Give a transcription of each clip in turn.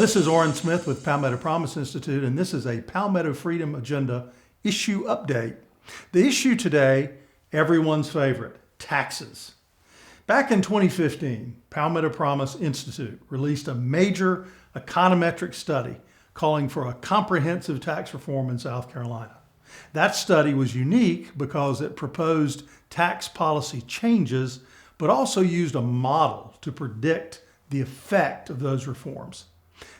this is Orrin Smith with Palmetto Promise Institute, and this is a Palmetto Freedom Agenda issue update. The issue today, everyone's favorite, taxes. Back in 2015, Palmetto Promise Institute released a major econometric study calling for a comprehensive tax reform in South Carolina. That study was unique because it proposed tax policy changes, but also used a model to predict the effect of those reforms.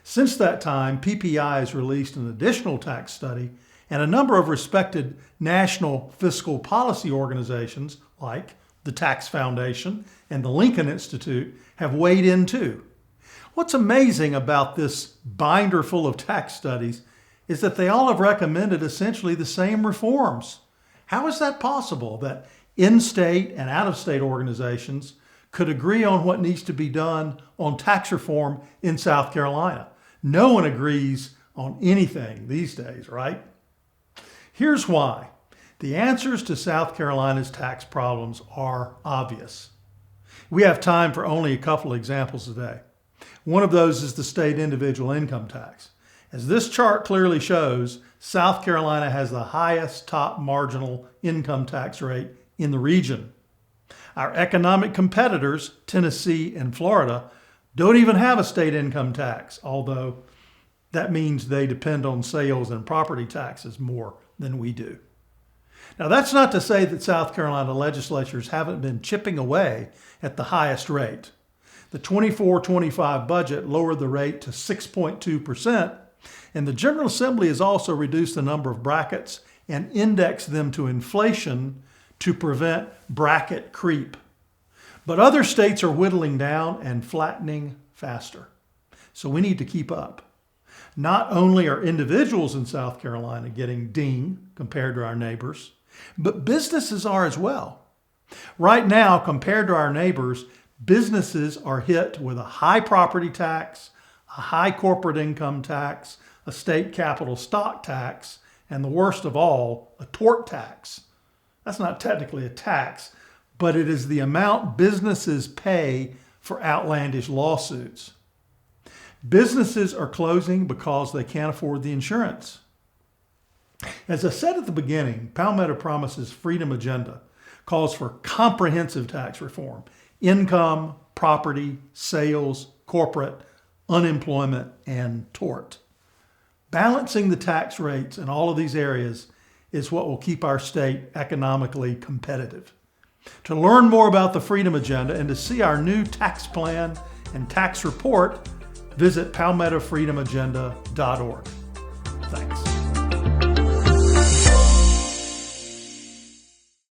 Since that time, PPI has released an additional tax study, and a number of respected national fiscal policy organizations like the Tax Foundation and the Lincoln Institute have weighed in too. What's amazing about this binder full of tax studies is that they all have recommended essentially the same reforms. How is that possible that in-state and out-of-state organizations could agree on what needs to be done on tax reform in South Carolina? No one agrees on anything these days, right? Here's why. The answers to South Carolina's tax problems are obvious. We have time for only a couple of examples today. One of those is the state individual income tax. As this chart clearly shows, South Carolina has the highest top marginal income tax rate in the region. Our economic competitors, Tennessee and Florida, don't even have a state income tax, although that means they depend on sales and property taxes more than we do. Now, that's not to say that South Carolina legislatures haven't been chipping away at the highest rate. The 24-25 budget lowered the rate to 6.2%, and the General Assembly has also reduced the number of brackets and indexed them to inflation to prevent bracket creep. But other states are whittling down and flattening faster. So we need to keep up. Not only are individuals in South Carolina getting dinged compared to our neighbors, but businesses are as well. Right now, compared to our neighbors, businesses are hit with a high property tax, a high corporate income tax, a state capital stock tax, and the worst of all, a tort tax. That's not technically a tax, but it is the amount businesses pay for outlandish lawsuits. Businesses are closing because they can't afford the insurance. As I said at the beginning, Palmetto Promise's Freedom Agenda calls for comprehensive tax reform: income, property, sales, corporate, unemployment, and tort. Balancing the tax rates in all of these areas is what will keep our state economically competitive. To learn more about the Freedom Agenda and to see our new tax plan and tax report, visit palmettofreedomagenda.org.